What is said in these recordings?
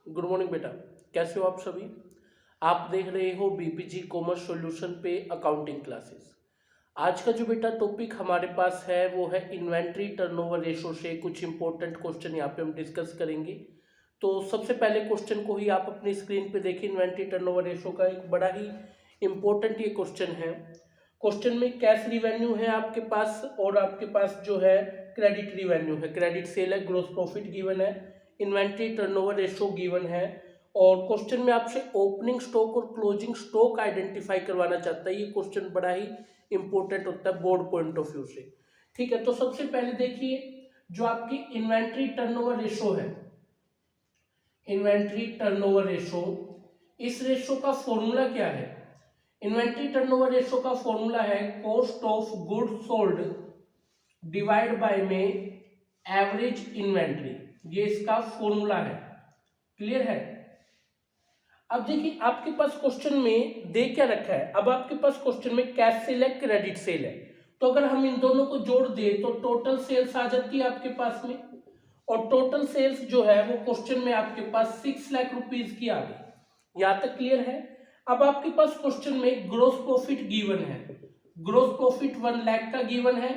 Good morning बेटा। कैसे हो आप सभी। आप देख रहे हो बीपीजी कॉमर्स सॉल्यूशन पे अकाउंटिंग क्लासेस। आज का जो बेटा टॉपिक हमारे पास है वो है इन्वेंट्री टर्नओवर रेशो से कुछ इंपॉर्टेंट क्वेश्चन यहाँ पे हम डिस्कस करेंगे। तो सबसे पहले क्वेश्चन को ही आप अपनी स्क्रीन पे देखिए। इन्वेंट्री टर्नओवर रेशो का एक बड़ा ही इंपॉर्टेंट ये क्वेश्चन है। क्वेश्चन में कैश रिवेन्यू है आपके पास और आपके पास जो है क्रेडिट रिवेन्यू है, क्रेडिट सेल है, ग्रोस प्रॉफिट गिवन है, इन्वेंट्री टर्नओवर रेशो गिवन है। और क्वेश्चन में आपसे ओपनिंग स्टॉक और क्लोजिंग स्टॉक आइडेंटिफाई करवाना चाहता है। ये क्वेश्चन बड़ा ही इंपॉर्टेंट होता है बोर्ड पॉइंट ऑफ व्यू से। ठीक है, तो सबसे पहले देखिए जो आपकी इन्वेंट्री टर्नओवर रेशो है, इन्वेंट्री टर्नओवर रेशो, इस रेशो का फॉर्मूला क्या है। इन्वेंट्री टर्नओवर रेशो का फॉर्मूला है cost of goods sold divide by में एवरेज इन्वेंट्री। ये इसका फॉर्मूला है। क्लियर है। अब देखिए आपके पास क्वेश्चन में दे क्या रखा है। अब आपके पास क्वेश्चन में कैश सेल है, क्रेडिट सेल है। तो अगर हम इन दोनों को जोड़ दे तो टोटल सेल्स आ जाती है आपके पास में। और टोटल सेल्स जो है वो क्वेश्चन में आपके पास 6 लाख रुपीज की आ गई। यहां तक क्लियर है। अब आपके पास क्वेश्चन में ग्रोस प्रॉफिट गिवन है, ग्रोस प्रॉफिट 1 लाख का गिवन है।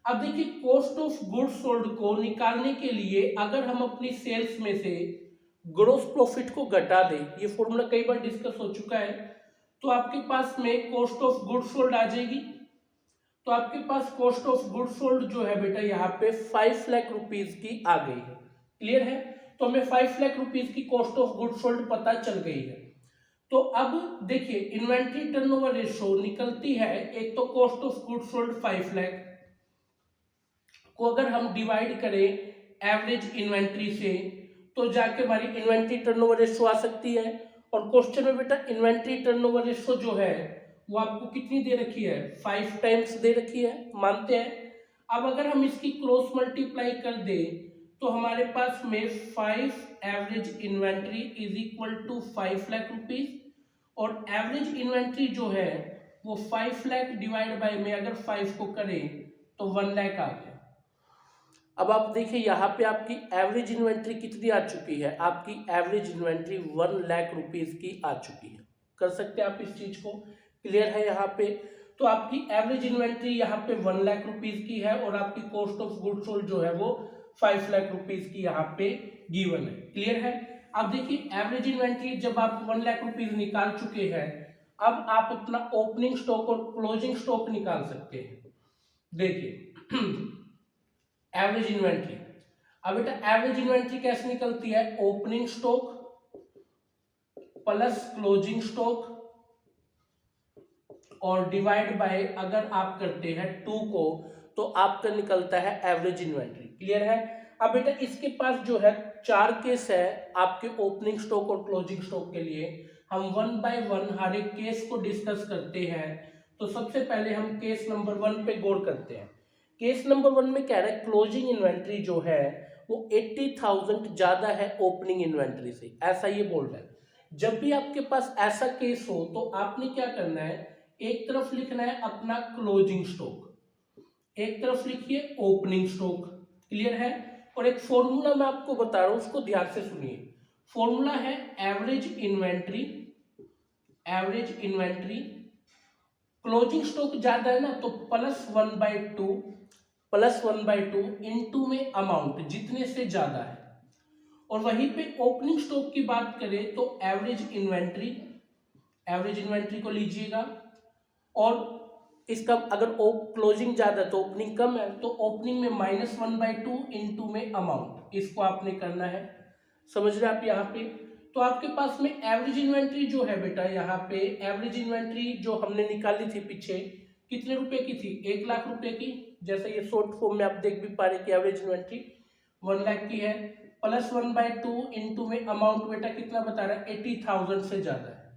अब देखिए कॉस्ट ऑफ गुड्स सोल्ड को निकालने के लिए अगर हम अपनी सेल्स में से ग्रोस प्रॉफिट को घटा दें, ये फॉर्मूला कई बार डिस्कस हो चुका है, तो आपके पास में कॉस्ट ऑफ गुड्स सोल्ड आ जाएगी। तो आपके पास कॉस्ट ऑफ गुड्स सोल्ड जो है बेटा यहाँ पे 5 लाख रुपीज की आ गई है। क्लियर है। तो हमें 5 लाख रुपीज की कॉस्ट ऑफ गुड्स सोल्ड पता चल गई है। तो अब देखिए इन्वेंट्री टर्नओवर रेशो निकलती है, एक तो cost of goods sold 5 lakh को अगर हम डिवाइड करें एवरेज इन्वेंट्री से तो जाके हमारी इन्वेंट्री टर्नओवर रेशो आ सकती है। और क्वेश्चन में बेटा इन्वेंट्री टर्नओवर रेशो जो है वो आपको कितनी दे रखी है, 5 टाइम्स दे रखी है, मानते हैं। अब अगर हम इसकी क्रॉस मल्टीप्लाई कर दे तो हमारे पास में 5 average inventory is equal to 5 lakh rupees. और एवरेज इन्वेंट्री जो है वो 5 लाख डिवाइड बाय में अगर 5 को करें तो 1 लाख आ गया। अब आप देखिए यहाँ पे आपकी एवरेज इन्वेंट्री कितनी आ चुकी है, आपकी एवरेज इन्वेंट्री 1 लाख रुपीज की आ चुकी है। कर सकते हैं आप इस चीज को। क्लियर है यहाँ पे। तो आपकी एवरेज इन्वेंट्री यहाँ पे 1 लाख रुपीज की है और आपकी कॉस्ट ऑफ गुड्स सोल्ड जो है वो 5 लाख रुपीज की यहाँ पे गिवन है। क्लियर है। अब देखिए एवरेज इन्वेंट्री जब आप 1 लाख रुपीज निकाल चुके हैं, अब आप अपना ओपनिंग स्टॉक और क्लोजिंग स्टॉक निकाल सकते हैं। देखिए एवरेज इन्वेंट्री, अब बेटा एवरेज इन्वेंट्री कैसे निकलती है, opening stock plus closing stock और डिवाइड बाय अगर आप करते हैं 2 को तो आपका निकलता है एवरेज इन्वेंट्री। क्लियर है। अब बेटा इसके पास जो है 4 केस है आपके ओपनिंग स्टॉक और क्लोजिंग स्टॉक के लिए। हम 1 बाय 1 हर एक केस को डिस्कस करते हैं। तो सबसे पहले हम केस नंबर 1 पे गौर करते हैं। केस नंबर 1 में कह रहा है क्लोजिंग इन्वेंट्री जो है वो 80,000 ज्यादा है ओपनिंग इन्वेंट्री से, ऐसा ये बोल रहा है। जब भी आपके पास ऐसा केस हो तो आपने क्या करना है, एक तरफ लिखना है अपना क्लोजिंग स्टॉक, एक तरफ लिखिए ओपनिंग स्टॉक। क्लियर है। और एक फॉर्मूला मैं आपको बता रहा हूं, उसको ध्यान से सुनिए। फॉर्मूला है average inventory, average inventory, closing stock ज्यादा है ना तो +1/2, +1/2 इनटू में अमाउंट जितने से ज्यादा है। और वहीं पे ओपनिंग स्टॉक की बात करें तो एवरेज इन्वेंट्री, एवरेज इन्वेंट्री को लीजिएगा और इसका अगर क्लोजिंग ज्यादा है तो ओपनिंग कम है तो ओपनिंग में -1/2 इनटू में अमाउंट, इसको आपने करना है। समझ रहे आप यहाँ पे। तो आपके पास में एवरेज इन्वेंट्री जो है बेटा यहाँ पे एवरेज इन्वेंट्री जो हमने निकाली थी पीछे कितने रुपए की थी, 1 लाख रुपए की। जैसे ये शॉर्ट फॉर्म में आप देख भी पा रहे कि एवरेज इन्वेंट्री 1 लाख की है, +1/2 इनटू में अमाउंट बेटा कितना बता रहा है, 80,000 से ज्यादा है।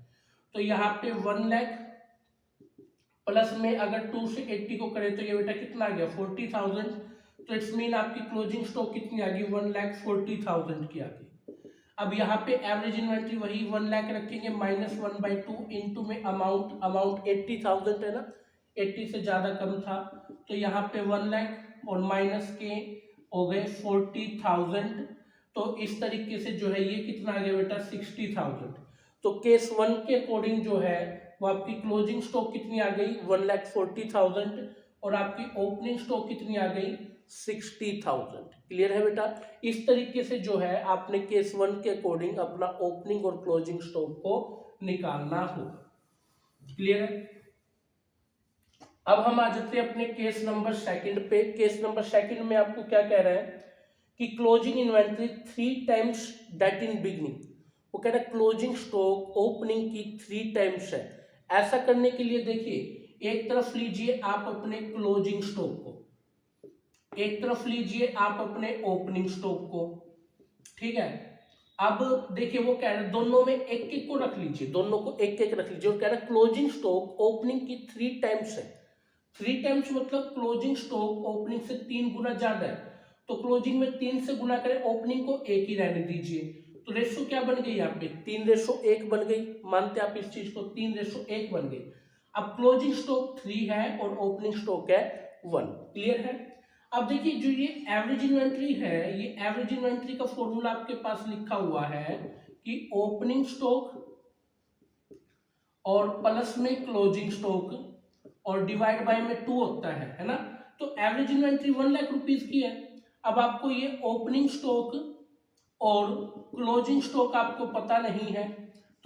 तो यहाँ पे 1 लाख प्लस में अगर 2 से 80 को करें तो ये बेटा कितना आ गया, 40,000। तो इट्स मीन आपकी क्लोजिंग स्टॉक कितनी आ गई, 1,40,000 की आ गई। अब यहाँ पे एवरेज इन्वेंट्री वही 1 लाख रखेंगे, -1/2 इनटू में अमाउंट, अमाउंट 80,000 है ना, 80 से ज्यादा कम था तो यहाँ पे 1 लाख और माइनस के हो गए 40,000 तो इस तरीके से जो है ये कितना आ गया बेटा 60,000। तो केस 1 के अकॉर्डिंग जो है वो आपकी क्लोजिंग स्टॉक कितनी आ गई 1,40,000 और आपकी ओपनिंग स्टॉक कितनी आ गई 60,000। क्लियर है बेटा। इस तरीके से जो है आपने केस 1 के अकॉर्डिंग अपना ओपनिंग और क्लोजिंग स्टॉक को निकालना होगा। क्लियर है। अब हम आ जाते हैं अपने केस नंबर सेकंड पे। केस नंबर सेकंड में आपको क्या कह रहा है कि closing inventory 3 times that in beginning. वो कह रहा है क्लोजिंग स्टॉक ओपनिंग की 3 टाइम्स है। ऐसा करने के लिए देखिए एक तरफ लीजिए आप अपने क्लोजिंग स्टॉक को, एक तरफ लीजिए आप अपने ओपनिंग स्टॉक को, ठीक है। अब देखिए वो कह रहा है दोनों में एक एक को रख लीजिए, दोनों को एक एक रख लीजिए और कह रहा है क्लोजिंग स्टॉक ओपनिंग की 3 टाइम्स है। 3 टाइम्स मतलब क्लोजिंग स्टॉक ओपनिंग से 3 गुना ज्यादा है। तो क्लोजिंग में 3 से गुना करें, ओपनिंग को 1 ही रहने दीजिए। तो रेशो क्या बन गई यहाँ पे 3:1 बन गई। मानते आप इस चीज को 3:1 बन गई। अब क्लोजिंग स्टॉक 3 है और ओपनिंग स्टॉक है 1। क्लियर है। अब देखिए जो ये एवरेज इन्वेंट्री है, ये एवरेज इन्वेंट्री का फॉर्मूला आपके पास लिखा हुआ है कि ओपनिंग स्टॉक और प्लस में क्लोजिंग स्टॉक और डिवाइड बाय में 2 होता है ना। तो एवरेज इन्वेंट्री 1 लाख रुपीज की है। अब आपको ये ओपनिंग स्टॉक और क्लोजिंग स्टॉक आपको पता नहीं है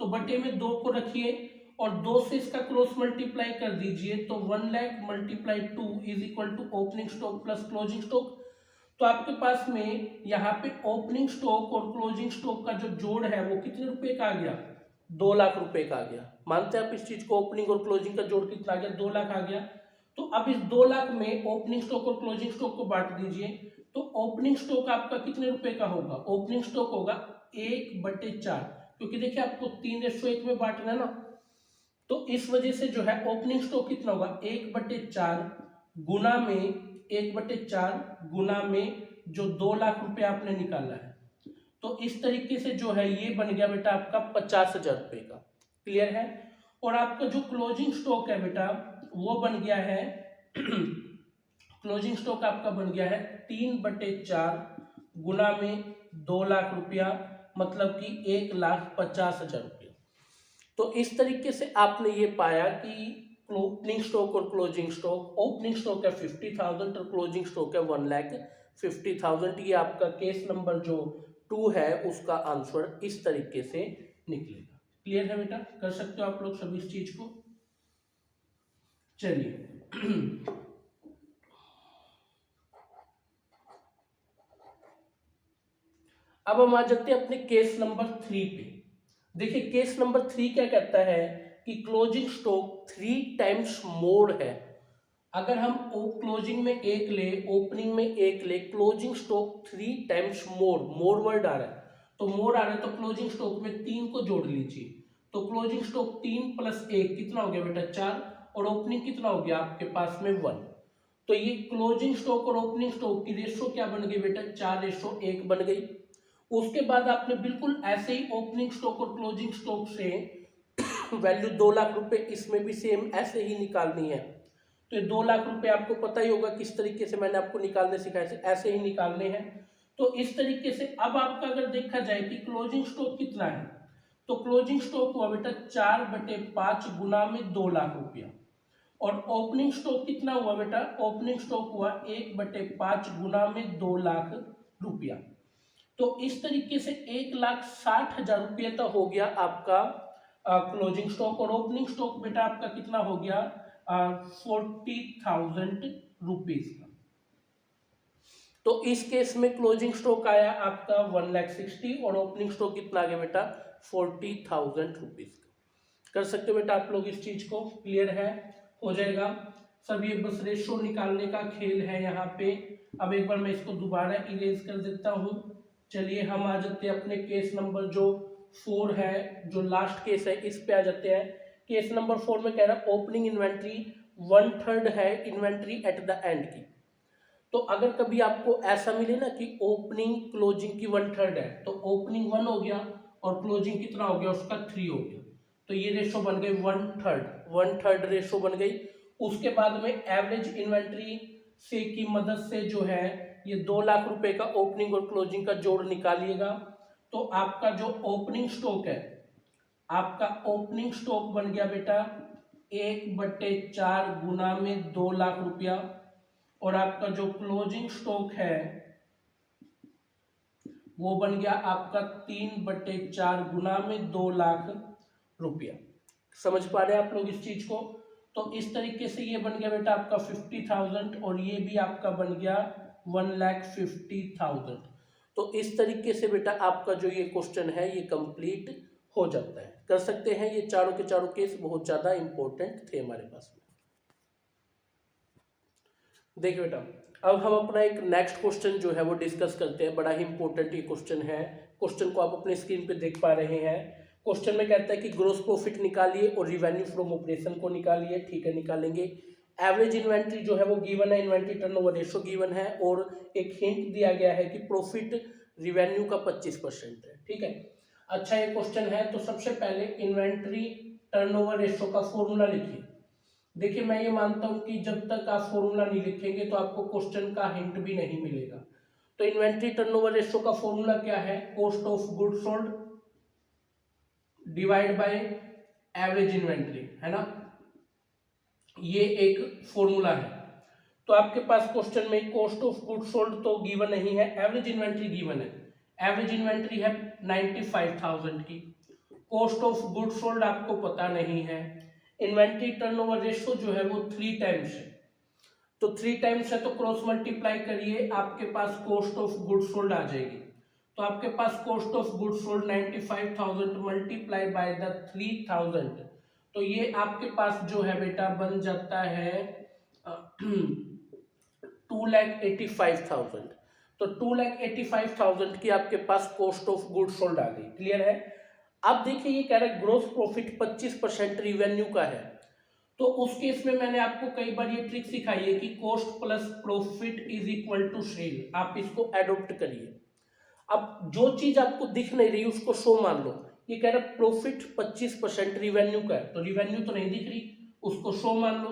तो बटे में 2 को रखिए और 2 से इसका क्रॉस मल्टीप्लाई कर दीजिए। तो 1 lakh multiply 2 is equal to opening stock plus closing stock. तो आपके पास में यहाँ पे ओपनिंग स्टॉक और क्लोजिंग स्टॉक का जो जोड़ है वो कितने रुपए का आ गया 2 लाख रुपए का आ गया। मानते हैं आप इस चीज को, ओपनिंग और क्लोजिंग का जोड़ कितना आ गया 2 लाख आ गया। तो अब इस 2 लाख में ओपनिंग स्टॉक और क्लोजिंग स्टॉक को बांट दीजिए। तो ओपनिंग स्टॉक आपका कितने रुपए का होगा, ओपनिंग स्टॉक होगा 1/4, क्योंकि देखिए आपको 3:1 में बांटना है ना। तो इस वजह से जो है ओपनिंग स्टॉक कितना होगा 1/4 गुना में 1/4 गुना में जो 2 लाख रुपए आपने निकाला है। तो इस तरीके से जो है ये बन गया बेटा आपका 50,000 रुपए का। क्लियर है। और आपका जो क्लोजिंग स्टॉक है बेटा वो बन गया है क्लोजिंग स्टॉक आपका बन गया है 3/4 गुना में 2 लाख रुपया, मतलब कि 1,50,000 रुपया। तो इस तरीके से आपने ये पाया कि ओपनिंग स्टॉक और क्लोजिंग स्टॉक, ओपनिंग स्टॉक है 50,000 और क्लोजिंग स्टॉक है 1,50,000। ये आपका केस नंबर जो 2 है उसका आंसर इस तरीके से निकलेगा। क्लियर है बेटा, कर सकते हो आप लोग सभी इस चीज को। चलिए अब हम आ जाते हैं अपने केस नंबर 3 पे। देखिए केस नंबर 3 क्या कहता है कि क्लोजिंग स्टॉक 3 टाइम्स मोर है। अगर हम क्लोजिंग में 1 ले, ओपनिंग में 1 ले, closing stock 3 times more, more word आ रहा है तो मोर आ रहा है तो क्लोजिंग स्टॉक में 3 को जोड़ लीजिए। तो क्लोजिंग स्टॉक 3 + 1 कितना हो गया बेटा 4 और ओपनिंग कितना हो गया आपके पास में 1। तो ये क्लोजिंग स्टॉक और ओपनिंग स्टॉक की रेशो क्या बन गई बेटा 4:1 बन गई। उसके बाद आपने बिल्कुल ऐसे ही ओपनिंग स्टॉक और क्लोजिंग स्टॉक से वैल्यू 2 लाख रुपए इसमें भी सेम ऐसे ही निकालनी है। तो ये 2 लाख रुपए आपको पता ही होगा किस तरीके से मैंने आपको निकालने सिखाया थे, ऐसे ही निकालने हैं। तो इस तरीके से अब आपका अगर देखा जाए कि क्लोजिंग स्टॉक कितना है तो क्लोजिंग स्टॉक हुआ बेटा 4/5 गुना में 2 लाख रुपया और ओपनिंग स्टॉक कितना हुआ बेटा, ओपनिंग स्टॉक हुआ 1/5 गुना में 2 लाख रुपया। तो इस तरीके से 1,60,000 रुपये तक हो गया आपका क्लोजिंग स्टॉक और ओपनिंग स्टॉक बेटा आपका कितना हो गया 40,000 रुपीज का। तो इस केस में क्लोजिंग स्टॉक आया आपका 1,60,000 और ओपनिंग स्टॉक कितना आ गया बेटा 40,000 रुपीज का। कर सकते हो बेटा आप लोग इस चीज को। क्लियर है, हो जाएगा सब। ये बस रेशो निकालने का खेल है यहाँ पे। अब एक बार मैं इसको दोबारा इरेज कर देता हूँ। चलिए हम आ जाते हैं अपने केस नंबर जो 4 है, जो लास्ट केस है, इस पे आ जाते हैं। केस नंबर 4 में कह रहा है ओपनिंग इन्वेंट्री 1/3 है इन्वेंट्री एट द एंड की। तो अगर कभी आपको ऐसा मिले ना कि ओपनिंग क्लोजिंग की 1/3 है तो ओपनिंग 1 हो गया और क्लोजिंग कितना हो गया उसका 3 हो गया। तो ये रेशो बन गई 1/3 रेशो बन गई। उसके बाद में एवरेज इन्वेंट्री से की मदद से जो है ये 2 लाख रुपए का ओपनिंग और क्लोजिंग का जोड़ निकालिएगा तो आपका जो ओपनिंग स्टॉक है, आपका ओपनिंग स्टॉक बन गया बेटा 1/4 गुना में 2 लाख रुपया, और आपका जो क्लोजिंग स्टॉक है वो बन गया आपका 3/4 गुना में 2 लाख रुपया। समझ पा रहे हैं आप लोग इस चीज को? तो इस तरीके से ये बन गया बेटा आपका 50,000 और ये भी आपका बन गया 1,50,000। तो इस तरीके से बेटा आपका जो ये क्वेश्चन है ये कंप्लीट हो जाता है। कर सकते हैं, ये चारों के चारों केस बहुत ज्यादा इंपॉर्टेंट थे हमारे पास में। देखिए बेटा, अब हम अपना एक नेक्स्ट क्वेश्चन जो है वो डिस्कस करते हैं। बड़ा ही इंपॉर्टेंट ये क्वेश्चन है। क्वेश्चन को आप अपने स्क्रीन पे देख पा रहे हैं। क्वेश्चन में कहता है कि ग्रोस प्रॉफिट निकालिए और रिवेन्यू फ्रॉम ऑपरेशन को निकालिए। ठीक है, निकालेंगे। एवरेज इन्वेंट्री जो है वो गिवन है, इन्वेंट्री टर्नओवर रेशो गिवन है, और एक हिंट दिया गया है कि प्रॉफिट रिवेन्यू का 25% है। ठीक है, अच्छा ये क्वेश्चन है। तो सबसे पहले इन्वेंट्री टर्नओवर रेशो का फॉर्मूला लिखिए। देखिए, मैं ये मानता हूं कि जब तक आप फॉर्मूला नहीं लिखेंगे तो आपको क्वेश्चन का हिंट भी नहीं मिलेगा। तो इन्वेंट्री टर्नओवर रेशो का फॉर्मूला क्या है? Cost of goods sold divide by average inventory, है ना? ये एक फॉर्मूला है। तो आपके पास क्वेश्चन में कॉस्ट ऑफ गुड्स सोल्ड तो गिवन नहीं है, एवरेज इन्वेंट्री गिवन है। एवरेज इन्वेंट्री है 95,000 की। कॉस्ट ऑफ गुड्स सोल्ड आपको पता नहीं है। इन्वेंट्री टर्नओवर रेशो जो है वो 3 टाइम्स है। तो 3 टाइम्स है तो क्रॉस मल्टीप्लाई करिए, आपके पास कॉस्ट ऑफ गुड्स सोल्ड आ जाएगी। तो आपके पास cost of goods sold 95,000 multiply by the 3,000, तो ये आपके पास जो है बेटा बन जाता है 2,85,000। तो 2,85,000 की आपके पास कॉस्ट ऑफ गुड्स सोल्ड आ गई। क्लियर है? अब देखिए, ये कह रहा है ग्रोस प्रॉफिट 25% रिवेन्यू का है। तो उस केस में मैंने आपको कई बार ये ट्रिक सिखाई है कि cost plus profit is equal to sale. आप इसको एडॉप्ट करिए। अब जो चीज आपको दिख नहीं रही उसको 100 मान लो। ये कह रहा है प्रॉफिट 25% रिवेन्यू का है, तो रिवेन्यू तो नहीं दिख रही, उसको 100 मान लो।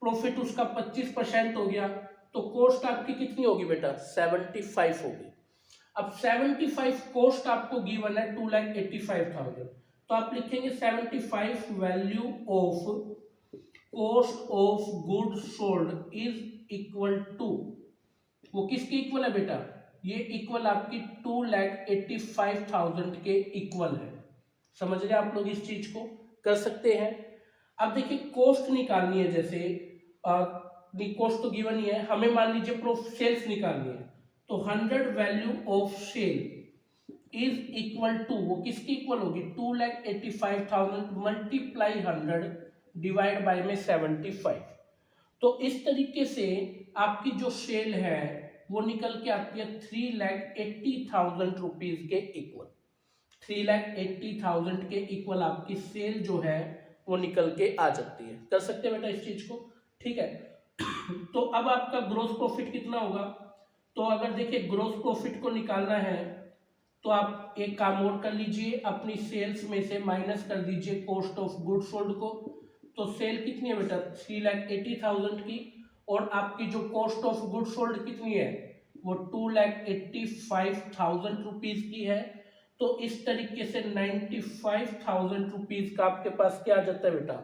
प्रॉफिट उसका 25% हो गया, तो कॉस्ट आपकी कितनी होगी बेटा? 75 होगी। अब 75 कॉस्ट आपको गिवन है 2,85,000, तो आप लिखेंगे 75 value of cost of goods sold is equal to, वो किसके इक्वल है बेटा? ये इक्वल आपकी 2,85,000 के इक्वल है। समझ रहे आप लोग इस चीज को? कर सकते हैं। अब देखिए, कॉस्ट निकालनी है, जैसे कॉस्ट तो गिवन ही है, हमें मान लीजिए सेल्स निकालनी है, तो 100 value of sale is equal to, वो किसकी इक्वल होगी? 2,85,000 मल्टीप्लाई 100 डिवाइड बाय में 75। तो इस तरीके से आपकी जो सेल है वो निकल के आती है 3,80,000 रुपीज के इक्वल। 3,80,000 के इक्वल आपकी सेल जो है वो निकल के आ जाती है। कर सकते हैं बेटा इस चीज को? ठीक है। तो अब आपका ग्रोस प्रॉफिट कितना होगा? तो अगर देखिए ग्रोस प्रॉफिट को निकालना है तो आप एक काम और कर लीजिए, अपनी सेल्स में से माइनस कर दीजिए कॉस्ट ऑफ गुड्स सोल्ड को। तो सेल कितनी है बेटा? 3,80,000 की, और आपकी जो कॉस्ट ऑफ गुड्स सोल्ड कितनी है? वो 2,85,000 रुपीज की है। तो इस तरीके से 95,000 रुपीज का आपके पास क्या आ जाता है बेटा?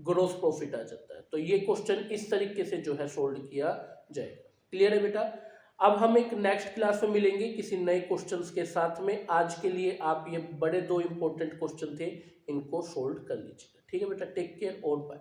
ग्रोस प्रॉफिट आ जाता है। तो ये क्वेश्चन इस तरीके से जो है सोल्व किया जाएगा। क्लियर है बेटा? अब हम एक नेक्स्ट क्लास में मिलेंगे किसी नए क्वेश्चंस के साथ में। आज के लिए आप ये बड़े 2 इंपॉर्टेंट क्वेश्चन थे, इनको सोल्व कर लीजिएगा। ठीक है बेटा, टेक केयर और बाय।